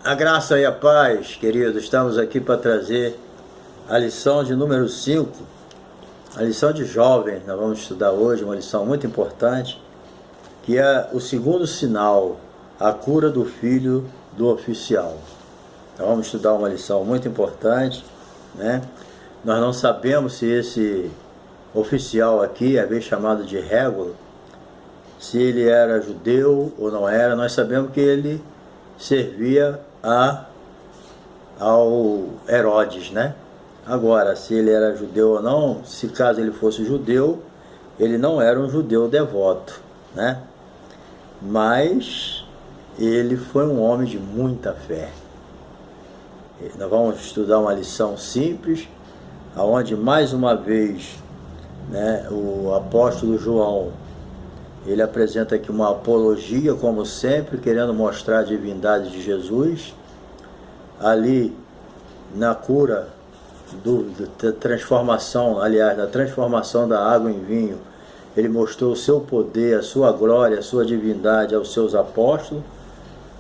A graça e a paz, queridos, estamos aqui para trazer a lição de número 5, a lição de jovens. Nós vamos estudar hoje uma lição muito importante, que é o segundo sinal, a cura do filho do oficial. Nós vamos estudar uma lição muito importante, né? Nós não sabemos se esse oficial aqui, é bem chamado de Régulo, se ele era judeu ou não era. Nós sabemos que ele servia ao Herodes, né? Agora, se ele era judeu ou não, se caso ele fosse judeu, ele não era um judeu devoto, né? Mas ele foi um homem de muita fé. Nós vamos estudar uma lição simples, aonde mais uma vez, né, o apóstolo João, ele apresenta aqui uma apologia, como sempre, querendo mostrar a divindade de Jesus. Ali, na cura da transformação, aliás, da transformação da água em vinho, ele mostrou o seu poder, a sua glória, a sua divindade aos seus apóstolos,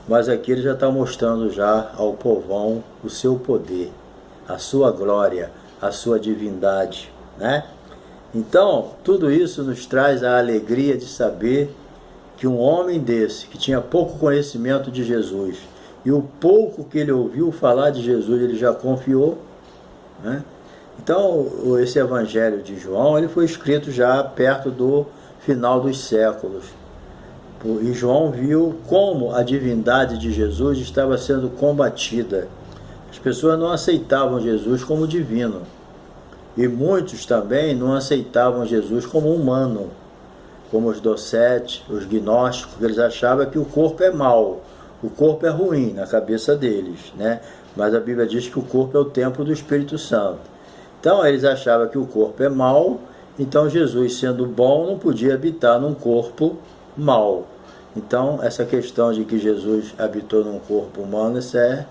mas aqui ele já está mostrando já ao povão o seu poder, a sua glória, a sua divindade, né? Então, tudo isso nos traz a alegria de saber que um homem desse, que tinha pouco conhecimento de Jesus, e o pouco que ele ouviu falar de Jesus, ele já confiou, né? Então, esse evangelho de João, ele foi escrito já perto do final dos séculos. E João viu como a divindade de Jesus estava sendo combatida. As pessoas não aceitavam Jesus como divino. E muitos também não aceitavam Jesus como humano, como os docetes, os gnósticos, que eles achavam que o corpo é mau, o corpo é ruim na cabeça deles, né? Mas a Bíblia diz que o corpo é o templo do Espírito Santo. Então eles achavam que o corpo é mau, então Jesus, sendo bom, não podia habitar num corpo mau. Então essa questão de que Jesus habitou num corpo humano, isso é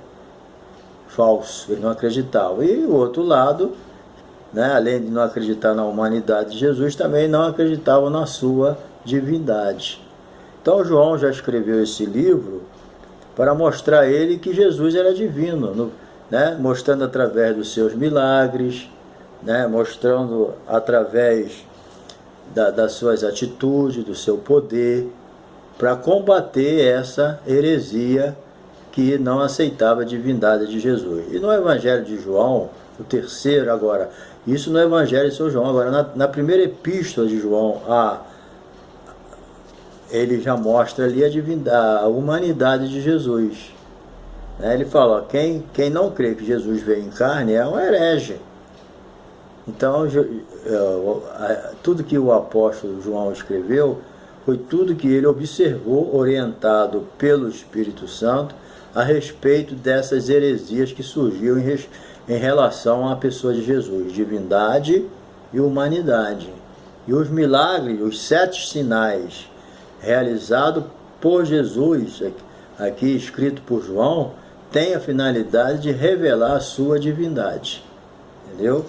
falso, eles não acreditavam. E o outro lado, né, além de não acreditar na humanidade de Jesus, também não acreditavam na sua divindade. Então João já escreveu esse livro para mostrar a ele que Jesus era divino, né, mostrando através dos seus milagres, né, mostrando através das suas atitudes, do seu poder, para combater essa heresia que não aceitava a divindade de Jesus. E no Evangelho de João, o terceiro agora, isso no Evangelho de São João, agora na primeira epístola de João, ele já mostra ali a divindade, a humanidade de Jesus. Ele fala, quem não crê que Jesus veio em carne é um herege. Então, tudo que o apóstolo João escreveu foi tudo que ele observou, orientado pelo Espírito Santo, a respeito dessas heresias que surgiam em relação à pessoa de Jesus, divindade e humanidade. E os milagres, os 7 sinais realizados por Jesus, aqui escrito por João, tem a finalidade de revelar a sua divindade. Entendeu?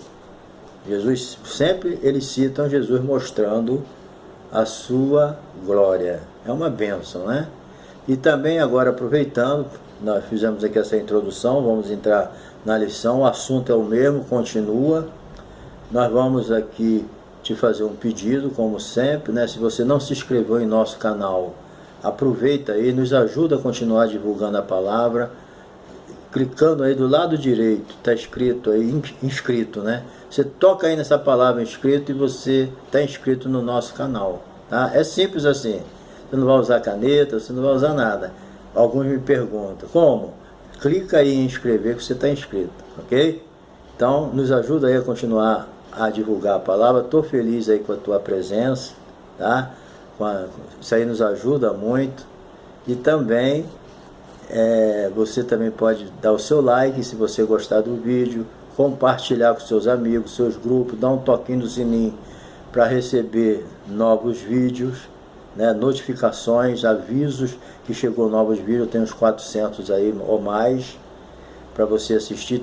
Jesus, sempre eles citam Jesus mostrando a sua glória. É uma bênção, né? E também agora, aproveitando, nós fizemos aqui essa introdução, vamos entrar na lição, o assunto é o mesmo, continua. Nós vamos aqui te fazer um pedido, como sempre, né? Se você não se inscreveu em nosso canal, aproveita aí, nos ajuda a continuar divulgando a palavra, clicando aí do lado direito, está escrito aí, inscrito, né? Você toca aí nessa palavra inscrito e você está inscrito no nosso canal, tá? É simples assim, você não vai usar caneta, você não vai usar nada. Alguns me perguntam, como? Clica aí em inscrever que você está inscrito, ok? Então, nos ajuda aí a continuar a divulgar a palavra. Estou feliz aí com a tua presença, tá? Isso aí nos ajuda muito. E também, você também pode dar o seu like se você gostar do vídeo, compartilhar com seus amigos, seus grupos, dar um toquinho no sininho para receber novos vídeos, né, notificações, avisos que chegou novos vídeos. Eu tenho uns 400 aí ou mais para você assistir.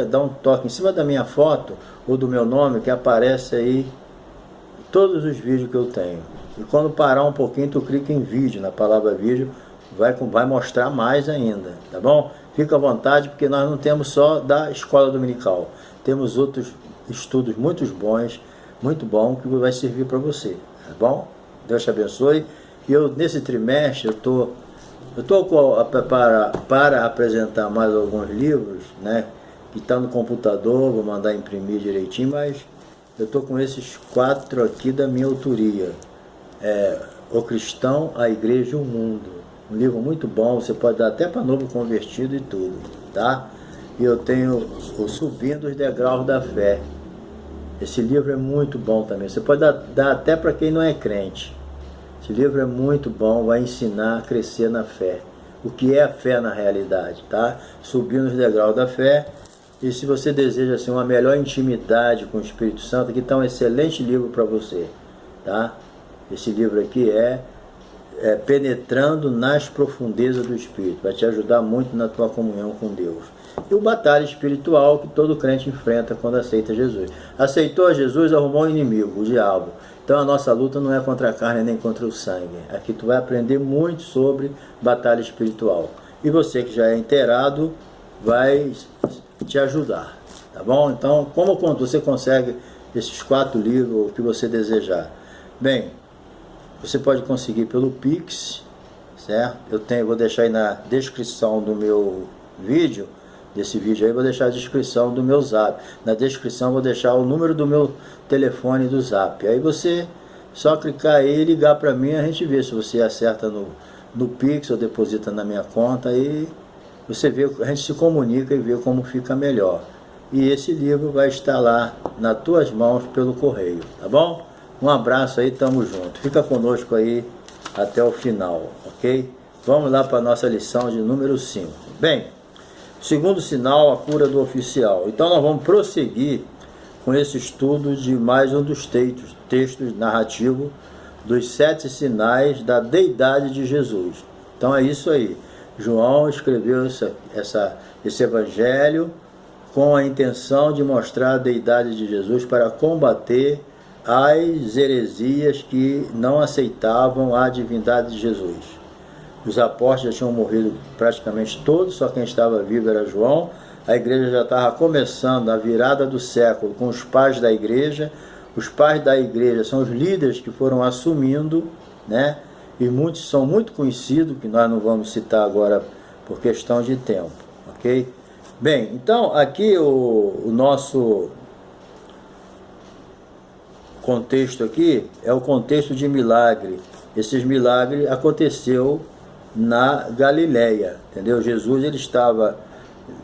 Dá um toque em cima da minha foto ou do meu nome, que aparece aí todos os vídeos que eu tenho. E quando parar um pouquinho, tu clica em vídeo, na palavra vídeo, vai mostrar mais ainda, tá bom? fica à vontade, porque nós não temos só da escola dominical, temos outros estudos muito bons, que vai servir para você, tá bom? Deus te abençoe. E eu, nesse trimestre, eu tô para apresentar mais alguns livros, né, que está no computador, vou mandar imprimir direitinho, mas eu estou com esses 4 aqui da minha autoria. O Cristão, a Igreja e o Mundo. Um livro muito bom, você pode dar até para novo convertido e tudo, tá? E eu tenho o Subindo os Degraus da Fé. Esse livro é muito bom também. Você pode dar até para quem não é crente. Esse livro é muito bom, vai ensinar a crescer na fé. O que é a fé na realidade, tá? Subindo os Degraus da Fé. E se você deseja assim, uma melhor intimidade com o Espírito Santo, aqui está um excelente livro para você, tá? Esse livro aqui é Penetrando nas Profundezas do Espírito. Vai te ajudar muito na tua comunhão com Deus. E o batalha espiritual que todo crente enfrenta quando aceita Jesus. Aceitou Jesus, arrumou um inimigo, o diabo. Então a nossa luta não é contra a carne nem contra o sangue. Aqui tu vai aprender muito sobre batalha espiritual. E você que já é inteirado vai te ajudar, tá bom? Então, como você consegue esses 4 livros, o que você desejar? Bem, você pode conseguir pelo Pix, certo? Vou deixar aí na descrição do meu vídeo, desse vídeo aí, vou deixar a descrição do meu Zap. Na descrição vou deixar o número do meu telefone do Zap. Aí você só clicar aí e ligar para mim, a gente vê se você acerta no Pix ou deposita na minha conta, aí você vê, a gente se comunica e vê como fica melhor. E esse livro vai estar lá nas tuas mãos pelo correio, tá bom? Um abraço aí, tamo junto. Fica conosco aí até o final, ok? Vamos lá para a nossa lição de número 5. Bem, segundo sinal, a cura do oficial. Então nós vamos prosseguir com esse estudo de mais um dos textos narrativos dos 7 sinais da deidade de Jesus. Então é isso aí. João escreveu esse evangelho com a intenção de mostrar a deidade de Jesus para combater as heresias que não aceitavam a divindade de Jesus. Os apóstolos já tinham morrido praticamente todos, só quem estava vivo era João. A igreja já estava começando a virada do século com os pais da igreja. Os pais da igreja são os líderes que foram assumindo, né? E muitos são muito conhecidos, que nós não vamos citar agora por questão de tempo, ok? Bem, então aqui o nosso contexto aqui é o contexto de milagre. Esses milagres aconteceu na Galileia, entendeu? Jesus ele estava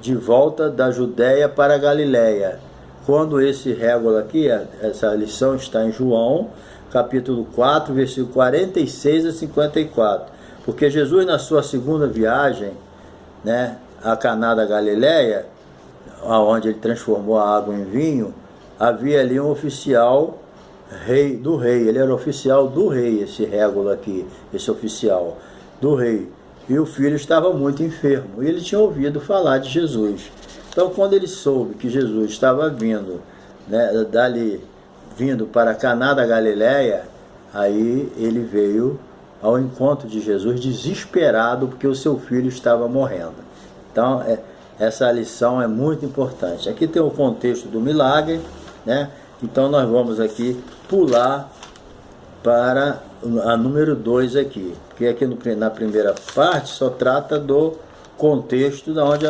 de volta da Judéia para a Galileia. Quando esse régula aqui, essa lição está em João, capítulo 4, versículo 46 a 54. Porque Jesus, na sua segunda viagem, né, a Caná da Galileia, onde ele transformou a água em vinho, havia ali um oficial do rei. Ele era oficial do rei, esse régula aqui, esse oficial do rei. E o filho estava muito enfermo. E ele tinha ouvido falar de Jesus. Então, quando ele soube que Jesus estava vindo, né, vindo para Caná da Galileia, aí ele veio ao encontro de Jesus desesperado porque o seu filho estava morrendo. Então, essa lição é muito importante. Aqui tem o contexto do milagre, né? Então, nós vamos aqui pular para a número 2 aqui, porque aqui na primeira parte só trata do contexto de onde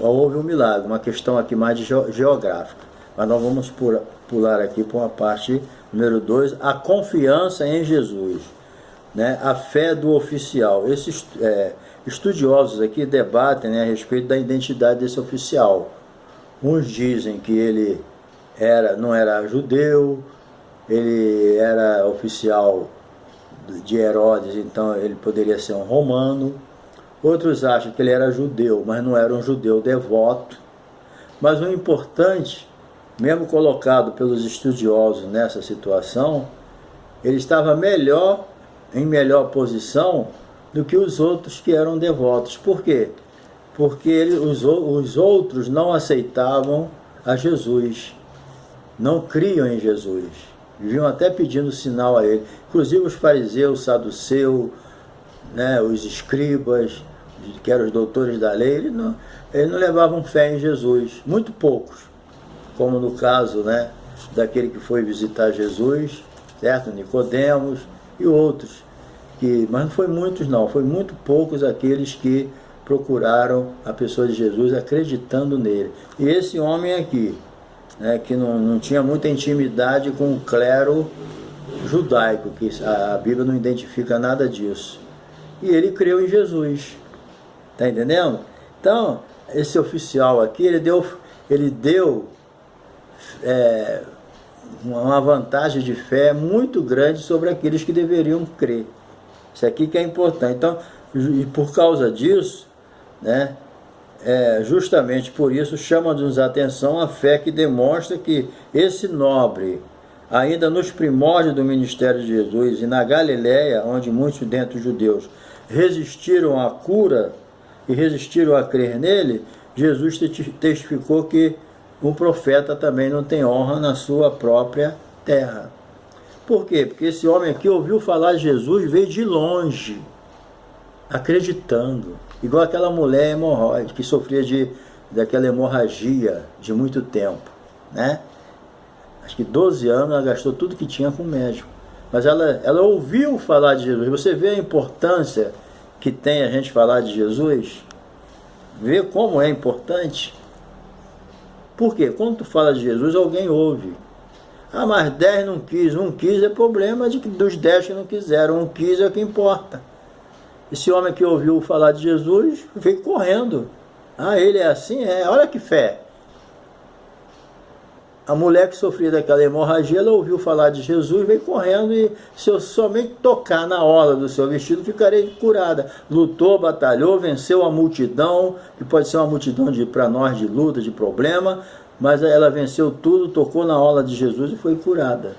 houve um milagre, uma questão aqui mais geográfica. Mas nós vamos pular aqui para uma parte número 2, a confiança em Jesus, né? A fé do oficial. Esses estudiosos aqui debatem, né, a respeito da identidade desse oficial. Uns dizem que ele não era judeu, ele era oficial de Herodes, então ele poderia ser um romano. Outros acham que ele era judeu, mas não era um judeu devoto. Mas o importante, mesmo colocado pelos estudiosos nessa situação, ele estava em melhor posição do que os outros que eram devotos. Por quê? Porque os outros não aceitavam a Jesus, não criam em Jesus, viviam até pedindo sinal a ele. Inclusive os fariseus, os saduceus, né, os escribas, que eram os doutores da lei, eles não levavam fé em Jesus, muito poucos, como no caso, né, daquele que foi visitar Jesus, certo? Nicodemos e outros, mas não foi muitos não, foi muito poucos aqueles que procuraram a pessoa de Jesus acreditando nele. E esse homem aqui, né, que não tinha muita intimidade com o clero judaico, que a Bíblia não identifica nada disso. E ele creu em Jesus. Está entendendo? Então, esse oficial aqui, ele deu uma vantagem de fé muito grande sobre aqueles que deveriam crer. Isso aqui que é importante. Então, e por causa disso, né, justamente por isso, chama-nos a atenção a fé que demonstra que esse nobre, ainda nos primórdios do ministério de Jesus e na Galileia, onde muitos dentre os judeus resistiram à cura e resistiram a crer nele, Jesus testificou que um profeta também não tem honra na sua própria terra. Por quê? Porque esse homem aqui ouviu falar de Jesus, veio de longe, acreditando. Igual aquela mulher hemorroide que sofria daquela hemorragia de muito tempo, né? Acho que 12 anos ela gastou tudo que tinha com o médico. Mas ela ouviu falar de Jesus. Você vê a importância que tem a gente falar de Jesus? Vê como é importante? Por quê? Quando tu fala de Jesus, alguém ouve. Ah, mas 10 não quis. Um quis é problema dos 10 que não quiseram. Um quis é o que importa. Esse homem que ouviu falar de Jesus veio correndo. Ah, ele é assim? Olha que fé. A mulher que sofria daquela hemorragia, ela ouviu falar de Jesus, veio correndo e se eu somente tocar na orla do seu vestido, ficarei curada. Lutou, batalhou, venceu a multidão, que pode ser uma multidão para nós de luta, de problema, mas ela venceu tudo, tocou na orla de Jesus e foi curada.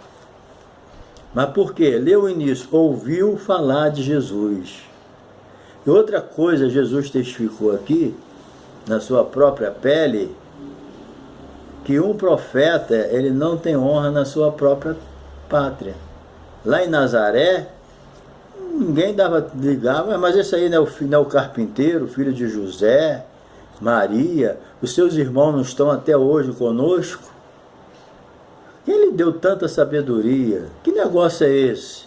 Mas por quê? Leu o início, ouviu falar de Jesus. E outra coisa, Jesus testificou aqui, na sua própria pele, que um profeta, ele não tem honra na sua própria pátria. Lá em Nazaré, ninguém ligava, mas esse aí não é o carpinteiro, filho de José, Maria, os seus irmãos não estão até hoje conosco? Quem lhe deu tanta sabedoria? Que negócio é esse?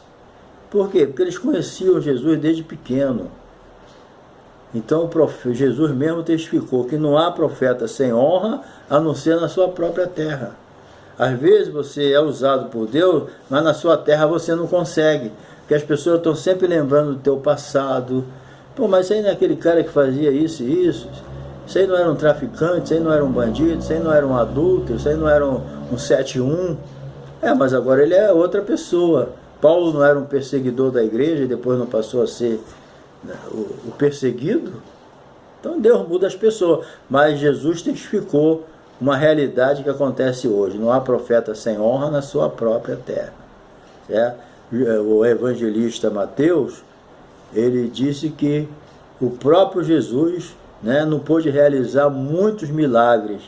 Por quê? Porque eles conheciam Jesus desde pequeno. Então Jesus mesmo testificou que não há profeta sem honra a não ser na sua própria terra. Às vezes você é usado por Deus, mas na sua terra você não consegue, porque as pessoas estão sempre lembrando do teu passado. Pô, mas isso aí não é aquele cara que fazia isso e isso? Isso aí não era um traficante, isso aí não era um bandido, isso aí não era um adulto, isso aí não era um 7-1. Mas agora ele é outra pessoa. Paulo não era um perseguidor da igreja e depois não passou a ser o perseguido? Então Deus muda as pessoas, mas Jesus testificou uma realidade que acontece hoje. Não há profeta sem honra na sua própria terra, certo? O evangelista Mateus, ele disse que o próprio Jesus, né, não pôde realizar muitos milagres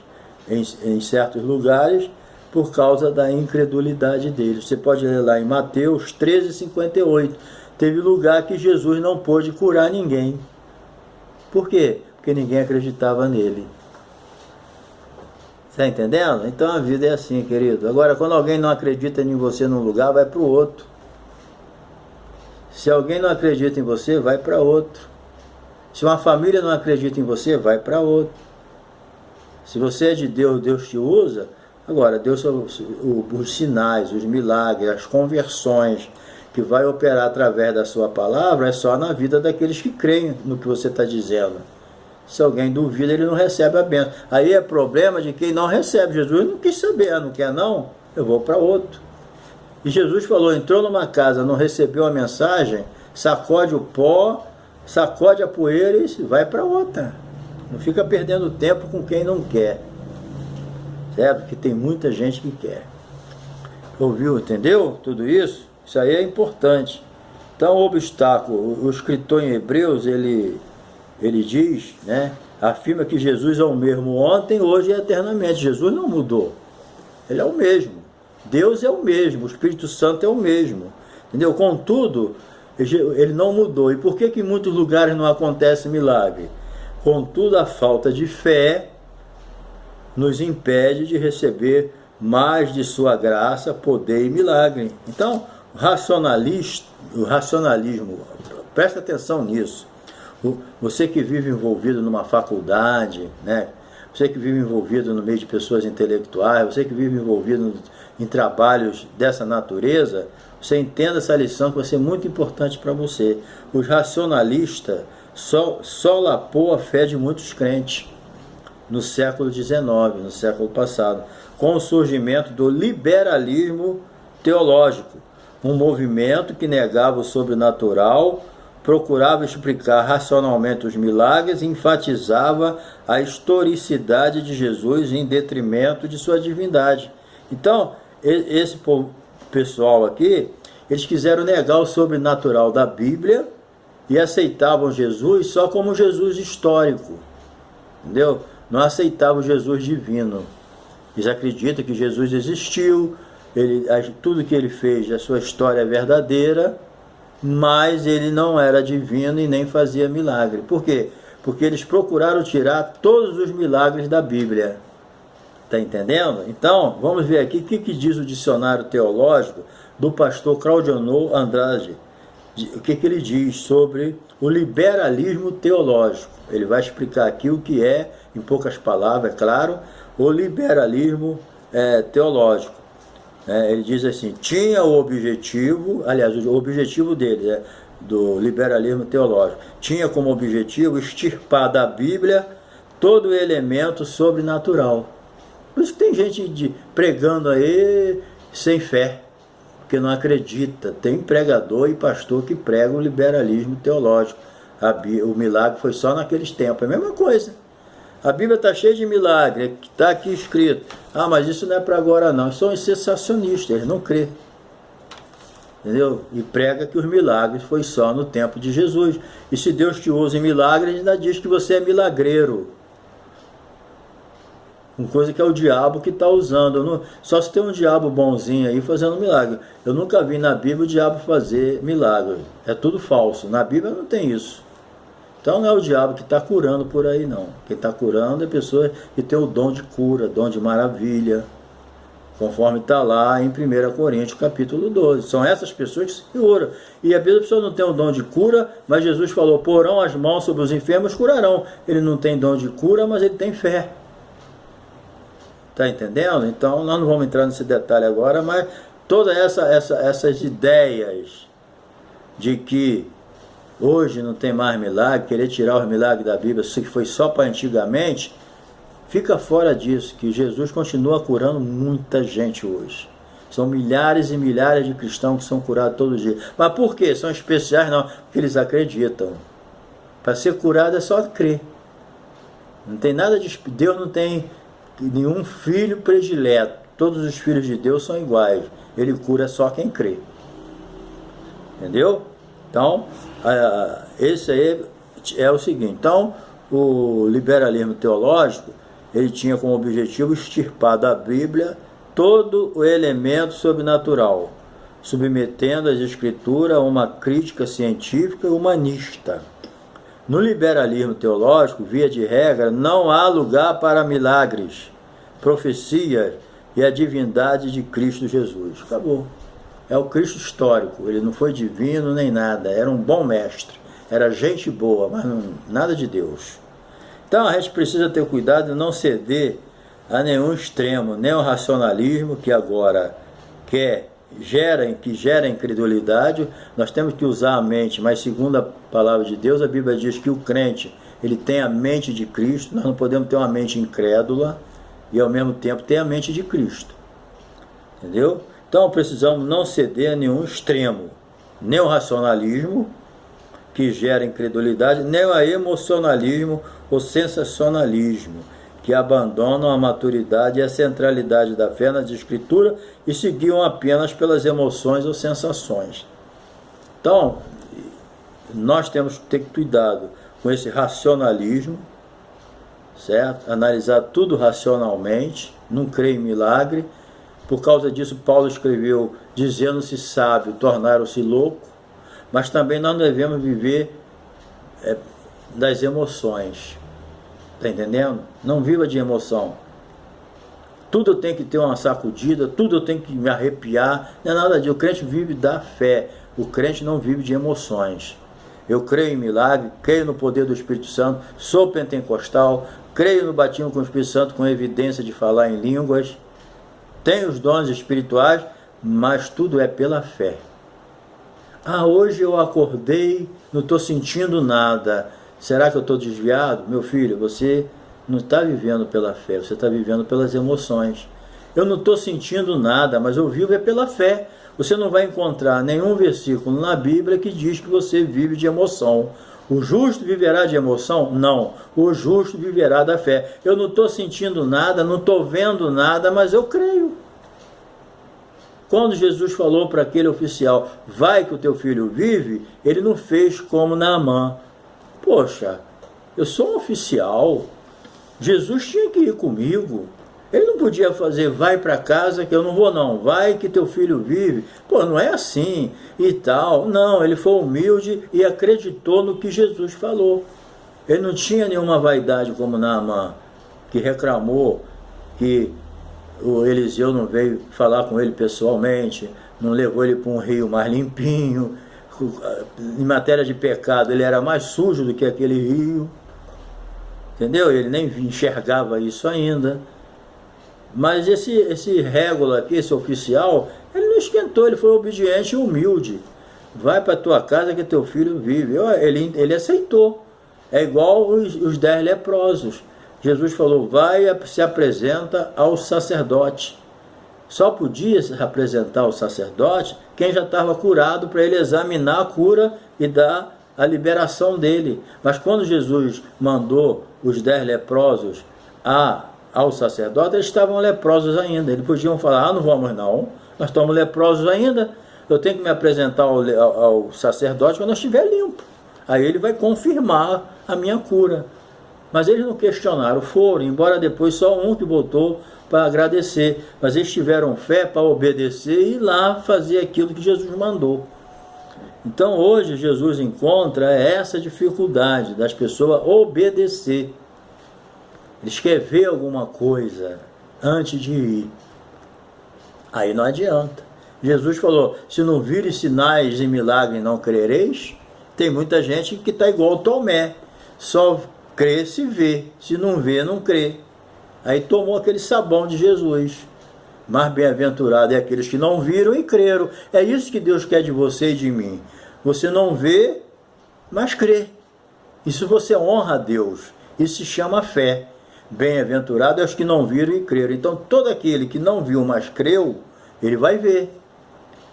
em certos lugares por causa da incredulidade deles. Você pode ler lá em Mateus 13:58. Teve lugar que Jesus não pôde curar ninguém. Por quê? Porque ninguém acreditava nele. Está entendendo? Então a vida é assim, querido. Agora, quando alguém não acredita em você num lugar, vai para o outro. Se alguém não acredita em você, vai para outro. Se uma família não acredita em você, vai para outro. Se você é de Deus, Deus te usa. Agora, Deus, os sinais, os milagres, as conversões que vai operar através da sua palavra é só na vida daqueles que creem no que você está dizendo. Se alguém duvida, ele não recebe a bênção. Aí é problema de quem não recebe. Jesus não quis saber, não quer não? Eu vou para outro. E Jesus falou, entrou numa casa, não recebeu a mensagem, sacode o pó, sacode a poeira e vai para outra. Não fica perdendo tempo com quem não quer. Certo? Porque tem muita gente que quer. Ouviu, entendeu? Tudo isso? Isso aí é importante. Então o obstáculo, o escritor em Hebreus, ele diz, né, afirma que Jesus é o mesmo ontem, hoje e eternamente. Jesus não mudou. Ele é o mesmo. Deus é o mesmo, o Espírito Santo é o mesmo. Entendeu? Contudo, ele não mudou. E por que em muitos lugares não acontece milagre? Contudo, a falta de fé nos impede de receber mais de sua graça, poder e milagre. Então, o racionalismo, presta atenção nisso. Você que vive envolvido numa faculdade, né? Você que vive envolvido no meio de pessoas intelectuais, você que vive envolvido em trabalhos dessa natureza, você entenda essa lição que vai ser muito importante para você. Os racionalistas solapou a fé de muitos crentes no século XIX, no século passado, com o surgimento do liberalismo teológico, um movimento que negava o sobrenatural, procurava explicar racionalmente os milagres e enfatizava a historicidade de Jesus em detrimento de sua divindade. Então, esse pessoal aqui, eles quiseram negar o sobrenatural da Bíblia e aceitavam Jesus só como Jesus histórico, entendeu? Não aceitavam Jesus divino. Eles acreditam que Jesus existiu, tudo que ele fez, a sua história é verdadeira, mas ele não era divino e nem fazia milagre. Por quê? Porque eles procuraram tirar todos os milagres da Bíblia. Está entendendo? Então, vamos ver aqui o que diz o dicionário teológico do pastor Claudionor Andrade. O que ele diz sobre o liberalismo teológico. Ele vai explicar aqui o que é, em poucas palavras, é claro, o liberalismo teológico. Ele diz assim, tinha o objetivo, aliás, o objetivo dele, do liberalismo teológico, tinha como objetivo extirpar da Bíblia todo o elemento sobrenatural. Por isso que tem gente pregando aí sem fé, porque não acredita. Tem pregador e pastor que prega o liberalismo teológico. O milagre foi só naqueles tempos, é a mesma coisa. A Bíblia está cheia de milagres, está aqui escrito. Ah, mas isso não é para agora não. São sensacionistas, eles não crêem. Entendeu? E prega que os milagres foi só no tempo de Jesus. E se Deus te usa em milagres, ainda diz que você é milagreiro. Uma coisa que é o diabo que está usando. Só se tem um diabo bonzinho aí fazendo milagre. Eu nunca vi na Bíblia o diabo fazer milagre. É tudo falso. Na Bíblia não tem isso. Então não é o diabo que está curando por aí não. Quem está curando é pessoas que tem o dom de cura, dom de maravilha, conforme está lá em 1 Coríntios capítulo 12. São essas pessoas que se curam. E a pessoa não tem o dom de cura, mas Jesus falou, porão as mãos sobre os enfermos, curarão. Ele não tem dom de cura, mas ele tem fé. Está entendendo? Então nós não vamos entrar nesse detalhe agora, mas todas essas ideias de que hoje não tem mais milagre, querer tirar os milagres da Bíblia, isso que foi só para antigamente, fica fora disso, que Jesus continua curando muita gente hoje. São milhares e milhares de cristãos que são curados todo dia. Mas por quê? São especiais? Não, porque eles acreditam. Para ser curado é só crer. Não tem nada de... Deus não tem nenhum filho predileto. Todos os filhos de Deus são iguais. Ele cura só quem crê. Entendeu? Então, esse aí é o seguinte. Então, o liberalismo teológico, ele tinha como objetivo extirpar da Bíblia todo o elemento sobrenatural, submetendo as escrituras a uma crítica científica e humanista. No liberalismo teológico, via de regra, não há lugar para milagres, profecias e a divindade de Cristo Jesus. Acabou. É o Cristo histórico, ele não foi divino nem nada, era um bom mestre, era gente boa, mas nada de Deus. Então a gente precisa ter cuidado de não ceder a nenhum extremo, nem o racionalismo que agora gera incredulidade. Nós temos que usar a mente, mas segundo a palavra de Deus, a Bíblia diz que o crente, ele tem a mente de Cristo. Nós não podemos ter uma mente incrédula e ao mesmo tempo ter a mente de Cristo. Entendeu? Então precisamos não ceder a nenhum extremo, nem o racionalismo, que gera incredulidade, nem o emocionalismo ou sensacionalismo, que abandonam a maturidade e a centralidade da fé nas Escrituras e se guiam apenas pelas emoções ou sensações. Então, nós temos que ter cuidado com esse racionalismo, certo? Analisar tudo racionalmente, não crer em milagre. Por causa disso, Paulo escreveu, dizendo-se sábio, tornaram-se louco, mas também nós não devemos viver das emoções. Está entendendo? Não viva de emoção. Tudo tem que ter uma sacudida, tudo tem que me arrepiar. Não é nada disso. O crente vive da fé. O crente não vive de emoções. Eu creio em milagre, creio no poder do Espírito Santo, sou pentecostal, creio no batismo com o Espírito Santo com evidência de falar em línguas, tenho os dons espirituais, mas tudo é pela fé. Hoje eu acordei, não estou sentindo nada. Será que eu estou desviado? Meu filho, você não está vivendo pela fé, você está vivendo pelas emoções. Eu não estou sentindo nada, mas eu vivo pela fé. Você não vai encontrar nenhum versículo na Bíblia que diz que você vive de emoção. O justo viverá de emoção? Não. O justo viverá da fé. Eu não estou sentindo nada, não estou vendo nada, mas eu creio. Quando Jesus falou para aquele oficial, vai que o teu filho vive, ele não fez como Naamã. Poxa, eu sou um oficial, Jesus tinha que ir comigo. Ele não podia fazer, vai para casa que eu não vou não, vai que teu filho vive. Pô, não é assim e tal. Não, ele foi humilde e acreditou no que Jesus falou. Ele não tinha nenhuma vaidade como Naamã, que reclamou que o Eliseu não veio falar com ele pessoalmente, não levou ele para um rio mais limpinho. Em matéria de pecado, ele era mais sujo do que aquele rio. Entendeu? Ele nem enxergava isso ainda. Mas esse régula aqui, esse oficial, ele não esquentou, ele foi obediente e humilde. Vai para tua casa que teu filho vive. Ele aceitou. É igual os 10 leprosos. Jesus falou, vai e se apresenta ao sacerdote. Só podia se apresentar ao sacerdote quem já estava curado, para ele examinar a cura e dar a liberação dele. Mas quando Jesus mandou os 10 leprosos ao sacerdote, eles estavam leprosos ainda. Eles podiam falar, não vamos não, nós estamos leprosos ainda, eu tenho que me apresentar ao sacerdote quando eu estiver limpo. Aí ele vai confirmar a minha cura. Mas eles não questionaram, foram, embora depois só um que voltou para agradecer. Mas eles tiveram fé para obedecer e ir lá fazer aquilo que Jesus mandou. Então hoje Jesus encontra essa dificuldade das pessoas obedecer. Eles querem ver alguma coisa antes de ir. Aí não adianta. Jesus falou, se não vires sinais e milagres não crereis. Tem muita gente que está igual Tomé, só crê se vê, se não vê não crê. Aí tomou aquele sabão de Jesus. Mas bem-aventurado é aqueles que não viram e creram. É isso que Deus quer de você e de mim. Você não vê, mas crê. Isso você honra a Deus. Isso se chama fé. Bem-aventurado é os que não viram e creram. Então todo aquele que não viu, mas creu, ele vai ver.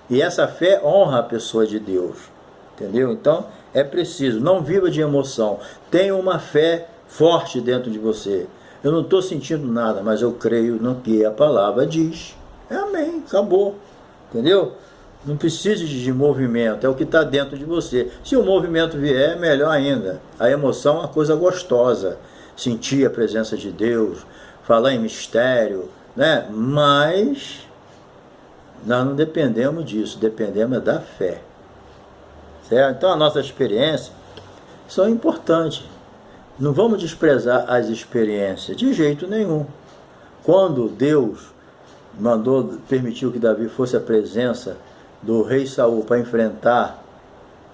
E essa fé honra a pessoa de Deus. Entendeu? Então é preciso, não viva de emoção. Tenha uma fé forte dentro de você. Eu não estou sentindo nada, mas eu creio no que a palavra diz. Amém, acabou. Entendeu? Não precisa de movimento, é o que está dentro de você. Se o movimento vier, melhor ainda. A emoção é uma coisa gostosa. Sentir a presença de Deus, falar em mistério, né? Mas nós não dependemos disso, dependemos da fé. Certo? Então, as nossas experiências são importantes. Não vamos desprezar as experiências, de jeito nenhum. Quando Deus permitiu que Davi fosse a presença do rei Saul para enfrentar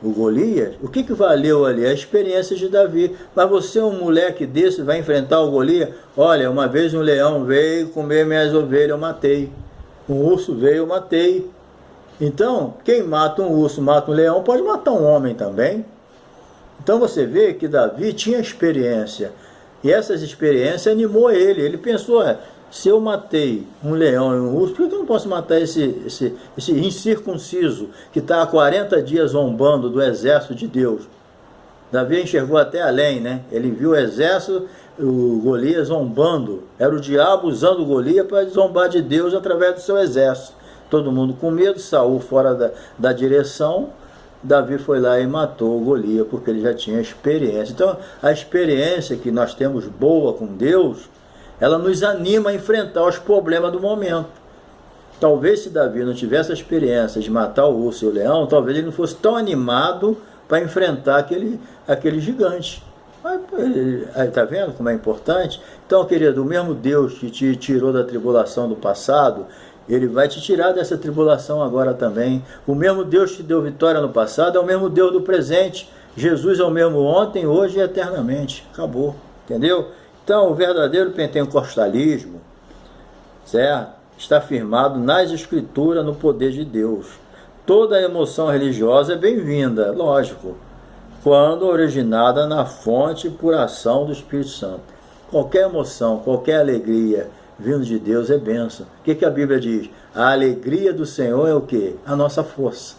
o Golias, o que valeu ali? A experiência de Davi. Mas você, um moleque desse, vai enfrentar o Golias? Olha, uma vez um leão veio comer minhas ovelhas, eu matei. Um urso veio, eu matei. Então, quem mata um urso, mata um leão, pode matar um homem também. Então você vê que Davi tinha experiência. E essas experiências animou ele. Ele pensou, se eu matei um leão e um urso, por que eu não posso matar esse incircunciso que está há 40 dias zombando do exército de Deus? Davi enxergou até além, né? Ele viu o exército, o Golias zombando. Era o diabo usando o Golias para zombar de Deus através do seu exército. Todo mundo com medo, Saul fora da direção. Davi foi lá e matou o Golias, porque ele já tinha experiência. Então, a experiência que nós temos boa com Deus, ela nos anima a enfrentar os problemas do momento. Talvez se Davi não tivesse a experiência de matar o urso e o leão, talvez ele não fosse tão animado para enfrentar aquele gigante. Está vendo como é importante? Então, querido, o mesmo Deus que te tirou da tribulação do passado, Ele vai te tirar dessa tribulação agora também. O mesmo Deus que te deu vitória no passado é o mesmo Deus do presente. Jesus é o mesmo ontem, hoje e eternamente. Acabou, entendeu? Então, o verdadeiro pentecostalismo, certo? Está firmado nas Escrituras, no poder de Deus. Toda emoção religiosa é bem-vinda, lógico, quando originada na fonte por ação do Espírito Santo. Qualquer emoção, qualquer alegria vindo de Deus é bênção. O que a Bíblia diz? A alegria do Senhor é o quê? A nossa força.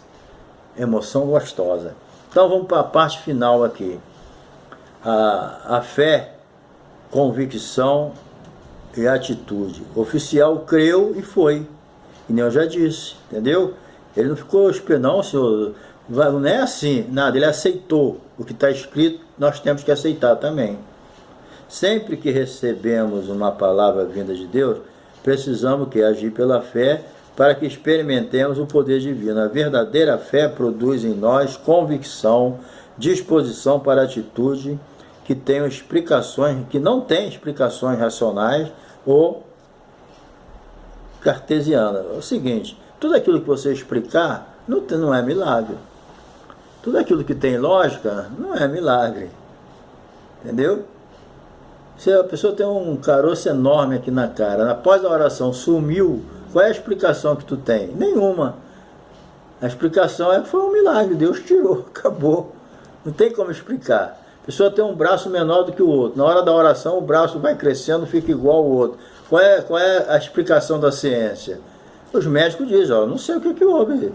Emoção gostosa. Então vamos para a parte final aqui. A fé, convicção e atitude. O oficial creu e foi. E nem eu já disse, entendeu? Ele não ficou não, senhor, não é assim, nada, ele aceitou o que está escrito, nós temos que aceitar também. Sempre que recebemos uma palavra vinda de Deus, precisamos agir pela fé para que experimentemos o poder divino. A verdadeira fé produz em nós convicção, disposição para a atitude que não tem explicações racionais ou cartesianas. É o seguinte, tudo aquilo que você explicar não é milagre. Tudo aquilo que tem lógica não é milagre. Entendeu? Se a pessoa tem um caroço enorme aqui na cara, após a oração sumiu, qual é a explicação que tu tem? Nenhuma. A explicação é que foi um milagre, Deus tirou, acabou. Não tem como explicar. A pessoa tem um braço menor do que o outro. Na hora da oração o braço vai crescendo, fica igual ao outro. Qual é a explicação da ciência? Os médicos dizem, não sei o que houve.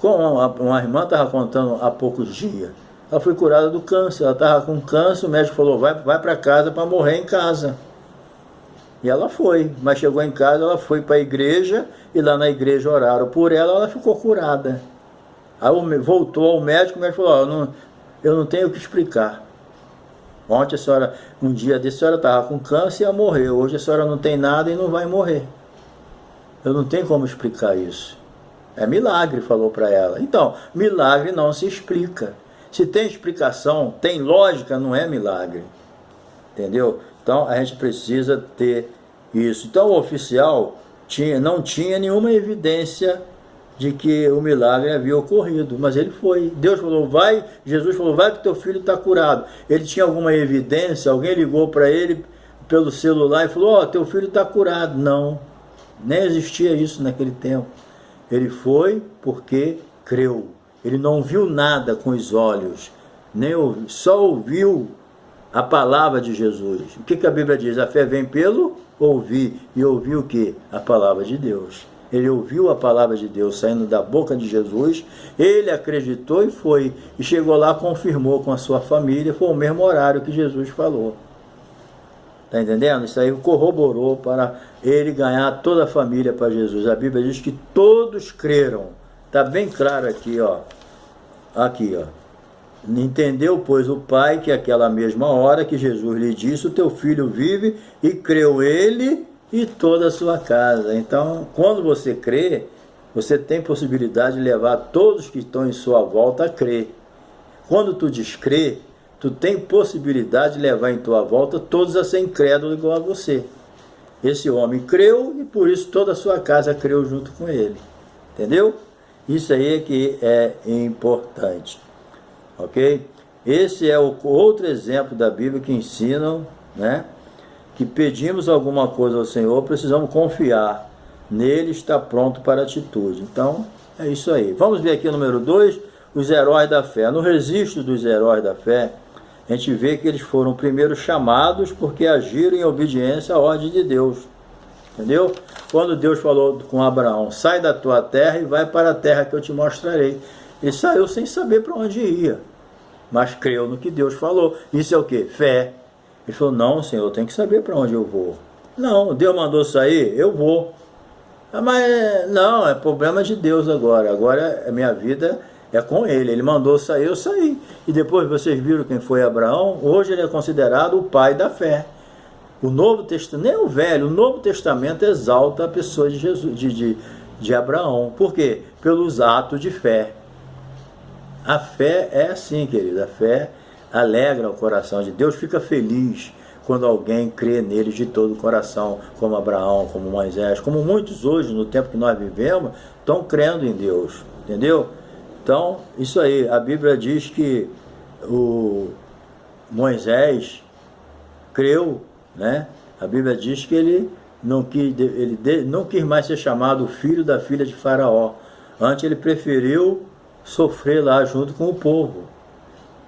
Como uma irmã estava contando há poucos dias, ela foi curada do câncer, ela estava com câncer, o médico falou, vai para casa para morrer em casa. E ela foi, mas chegou em casa, ela foi para a igreja, e lá na igreja oraram por ela, ela ficou curada. Aí voltou ao médico, o médico falou, eu não tenho o que explicar. Ontem a senhora, um dia desse, a senhora estava com câncer e ia morrer, hoje a senhora não tem nada e não vai morrer. Eu não tenho como explicar isso. É milagre, falou para ela. Então, milagre não se explica. Se tem explicação, tem lógica, não é milagre. Entendeu? Então, a gente precisa ter isso. Então, o oficial não tinha nenhuma evidência de que o milagre havia ocorrido, mas ele foi. Deus falou, vai, Jesus falou, vai que teu filho está curado. Ele tinha alguma evidência, alguém ligou para ele pelo celular e falou, teu filho está curado. Não, nem existia isso naquele tempo. Ele foi porque creu. Ele não viu nada com os olhos, nem ouviu, só ouviu a palavra de Jesus. O que a Bíblia diz? A fé vem pelo ouvir. E ouvir o quê? A palavra de Deus. Ele ouviu a palavra de Deus saindo da boca de Jesus, ele acreditou e foi. E chegou lá, confirmou com a sua família, foi o mesmo horário que Jesus falou. Está entendendo? Isso aí corroborou para ele ganhar toda a família para Jesus. A Bíblia diz que todos creram. Está bem claro aqui, ó. Aqui, ó. Entendeu, pois, o pai que aquela mesma hora que Jesus lhe disse, o teu filho vive, e creu ele e toda a sua casa. Então, quando você crê, você tem possibilidade de levar todos que estão em sua volta a crer. Quando tu descrê, tu tem possibilidade de levar em tua volta todos a ser incrédulos igual a você. Esse homem creu e por isso toda a sua casa creu junto com ele. Entendeu? Isso aí é que é importante. Ok? Esse é o outro exemplo da Bíblia que ensinam, né? Que pedimos alguma coisa ao Senhor, precisamos confiar. Nele está pronto para a atitude. Então, é isso aí. Vamos ver aqui o número 2, os heróis da fé. No registro dos heróis da fé, a gente vê que eles foram primeiro chamados porque agiram em obediência à ordem de Deus. Entendeu? Quando Deus falou com Abraão, sai da tua terra e vai para a terra que eu te mostrarei. Ele saiu sem saber para onde ia, mas creu no que Deus falou. Isso é o quê? Fé. Ele falou, não, Senhor, eu tenho que saber para onde eu vou. Não, Deus mandou sair, eu vou. Mas não, é problema de Deus agora. Agora a minha vida é com Ele. Ele mandou sair, eu saí. E depois vocês viram quem foi Abraão? Hoje ele é considerado o pai da fé. O Novo Testamento, nem o Velho, o Novo Testamento exalta a pessoa de Jesus, de Abraão. Por quê? Pelos atos de fé. A fé é assim, querido. A fé alegra o coração de Deus, fica feliz quando alguém crê nele de todo o coração, como Abraão, como Moisés, como muitos hoje, no tempo que nós vivemos, estão crendo em Deus, entendeu? Então, isso aí, a Bíblia diz que o Moisés creu, né? A Bíblia diz que ele não quis mais ser chamado filho da filha de Faraó. Antes ele preferiu sofrer lá junto com o povo,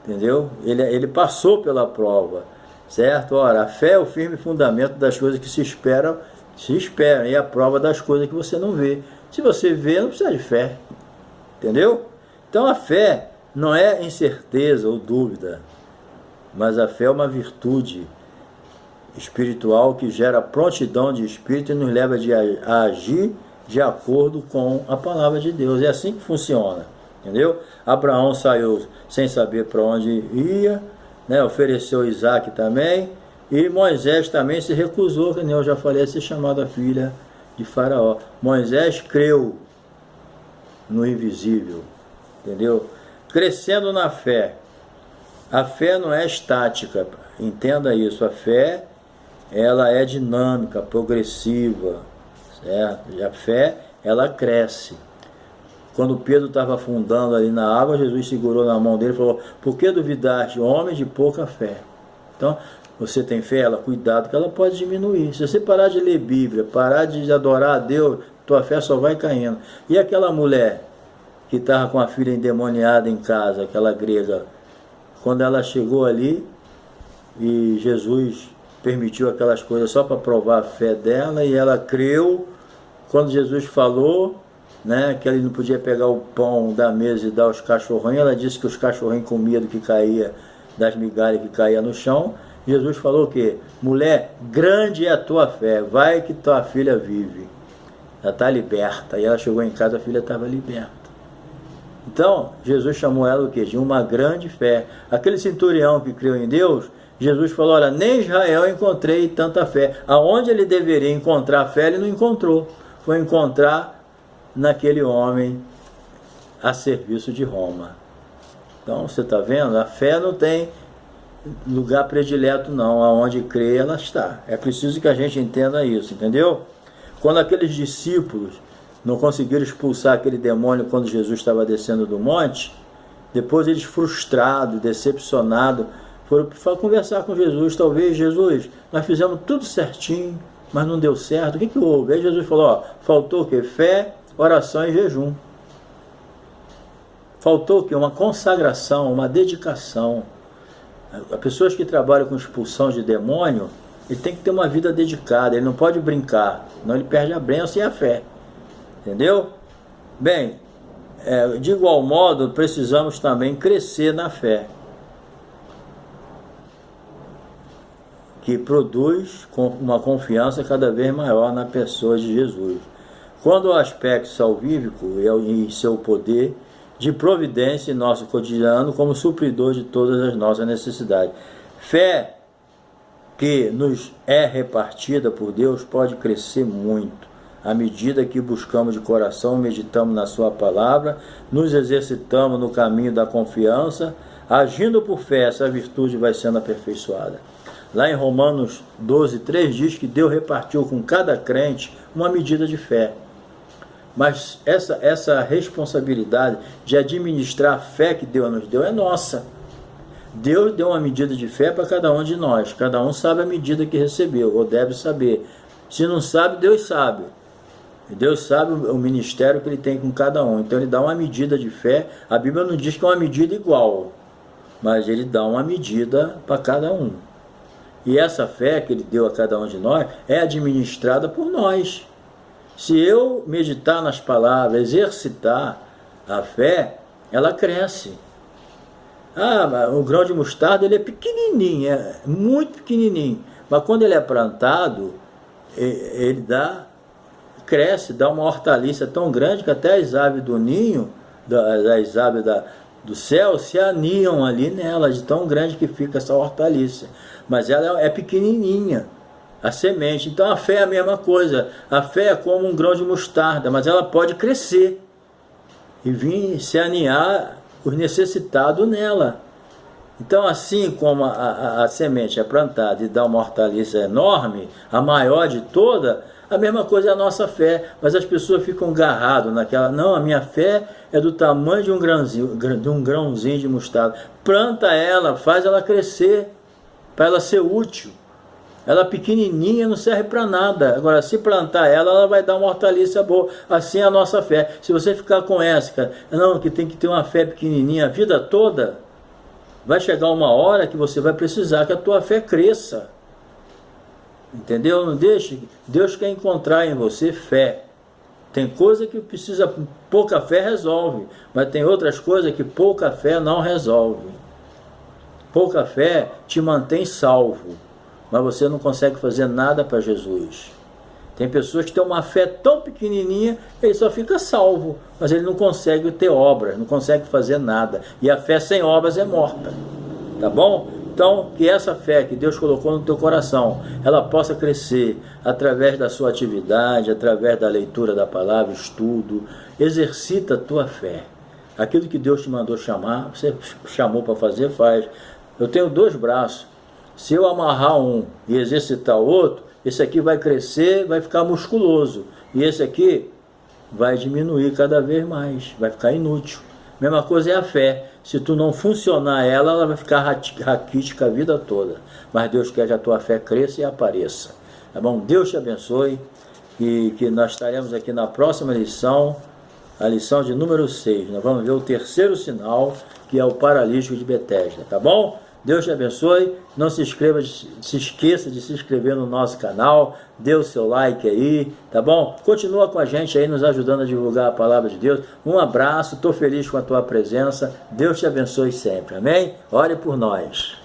entendeu? Ele passou pela prova, certo? Ora, a fé é o firme fundamento das coisas que se esperam, e a prova das coisas que você não vê. Se você vê, não precisa de fé, entendeu? Então a fé não é incerteza ou dúvida, mas a fé é uma virtude espiritual que gera prontidão de espírito e nos leva a agir de acordo com a palavra de Deus. É assim que funciona, entendeu? Abraão saiu sem saber para onde ia, né? Ofereceu Isaac também, e Moisés também se recusou, que nem eu já falei, a ser chamado a filha de Faraó. Moisés creu no invisível, entendeu? Crescendo na fé. A fé não é estática, entenda isso. A fé, ela é dinâmica, progressiva, certo? E a fé, ela cresce. Quando Pedro estava afundando ali na água, Jesus segurou na mão dele e falou: por que duvidaste, homem de pouca fé? Então, você tem fé, ela, cuidado que ela pode diminuir. Se você parar de ler Bíblia, parar de adorar a Deus, tua fé só vai caindo. E aquela mulher que estava com a filha endemoniada em casa, aquela grega, quando ela chegou ali e Jesus permitiu aquelas coisas só para provar a fé dela, e ela creu quando Jesus falou, né, que ele não podia pegar o pão da mesa e dar aos cachorrinhos. Ela disse que os cachorrinhos comiam do que caía, das migalhas que caía no chão. Jesus falou o quê? Mulher, grande é a tua fé, vai que tua filha vive. Ela está liberta. E ela chegou em casa, a filha estava liberta. Então, Jesus chamou ela o quê? De uma grande fé. Aquele centurião que creu em Deus, Jesus falou: olha, nem em Israel encontrei tanta fé. Aonde ele deveria encontrar fé, ele não encontrou. Foi encontrar naquele homem a serviço de Roma. Então, você está vendo? A fé não tem lugar predileto não. Aonde crê, ela está. É preciso que a gente entenda isso, entendeu? Quando aqueles discípulos não conseguiram expulsar aquele demônio quando Jesus estava descendo do monte, depois eles, frustrados, decepcionados, foram conversar com Jesus. Talvez: Jesus, nós fizemos tudo certinho, mas não deu certo, o que houve? Aí Jesus falou: ó, faltou o quê? Fé, oração e jejum. Faltou o quê? Uma consagração, uma dedicação. As pessoas que trabalham com expulsão de demônio, ele tem que ter uma vida dedicada, ele não pode brincar, senão ele perde a bênção e a fé. Entendeu? Bem, de igual modo, precisamos também crescer na fé, que produz uma confiança cada vez maior na pessoa de Jesus. Quando o aspecto salvífico e seu poder de providência em nosso cotidiano como supridor de todas as nossas necessidades. Fé que nos é repartida por Deus pode crescer muito à medida que buscamos de coração, meditamos na sua palavra, nos exercitamos no caminho da confiança, agindo por fé, essa virtude vai sendo aperfeiçoada. Lá em Romanos 12:3 diz que Deus repartiu com cada crente uma medida de fé. Mas essa responsabilidade de administrar a fé que Deus nos deu é nossa. Deus deu uma medida de fé para cada um de nós. Cada um sabe a medida que recebeu, ou deve saber. Se não sabe, Deus sabe. Deus sabe o ministério que ele tem com cada um. Então ele dá uma medida de fé. A Bíblia não diz que é uma medida igual, mas ele dá uma medida para cada um. E essa fé que ele deu a cada um de nós é administrada por nós. Se eu meditar nas palavras, exercitar a fé, ela cresce. O grão de mostarda, ele é pequenininho, é muito pequenininho. Mas quando ele é plantado, ele cresce, dá uma hortaliça tão grande que até as aves do ninho, as aves do céu, se aninham ali nela, de tão grande que fica essa hortaliça. Mas ela é pequenininha. a semente. Então a fé é a mesma coisa. A fé é como um grão de mostarda, mas ela pode crescer e vir se aninhar os necessitados nela. Então, assim como a semente é plantada e dá uma hortaliça enorme, a maior de toda, a mesma coisa é a nossa fé. Mas as pessoas ficam agarradas naquela, não, a minha fé é do tamanho de um grãozinho de mostarda. Planta ela, faz ela crescer, para ela ser útil. Ela pequenininha não serve para nada. Agora, se plantar ela, ela vai dar uma hortaliça boa. Assim é a nossa fé. Se você ficar com essa, cara, não, que tem que ter uma fé pequenininha a vida toda, vai chegar uma hora que você vai precisar que a tua fé cresça. Entendeu? Não deixe. Deus quer encontrar em você fé. Tem coisa que precisa, pouca fé resolve, mas tem outras coisas que pouca fé não resolve. Pouca fé te mantém salvo, mas você não consegue fazer nada para Jesus. Tem pessoas que têm uma fé tão pequenininha, ele só fica salvo, mas ele não consegue ter obras, não consegue fazer nada. E a fé sem obras é morta. Tá bom? Então, que essa fé que Deus colocou no teu coração, ela possa crescer através da sua atividade, através da leitura da palavra, estudo. Exercita a tua fé. Aquilo que Deus te mandou chamar, você chamou para fazer, faz. Eu tenho 2 braços. Se eu amarrar um e exercitar o outro, esse aqui vai crescer, vai ficar musculoso. E esse aqui vai diminuir cada vez mais, vai ficar inútil. Mesma coisa é a fé. Se tu não funcionar ela vai ficar raquítica a vida toda. Mas Deus quer que a tua fé cresça e apareça. Tá bom? Deus te abençoe. E que nós estaremos aqui na próxima lição, a lição de número 6. Nós vamos ver o 3º sinal, que é o paralítico de Betesda. Tá bom? Deus te abençoe. Não se esqueça de se inscrever no nosso canal. Dê o seu like aí, tá bom? Continua com a gente aí, nos ajudando a divulgar a palavra de Deus. Um abraço, estou feliz com a tua presença. Deus te abençoe sempre, amém? Ore por nós.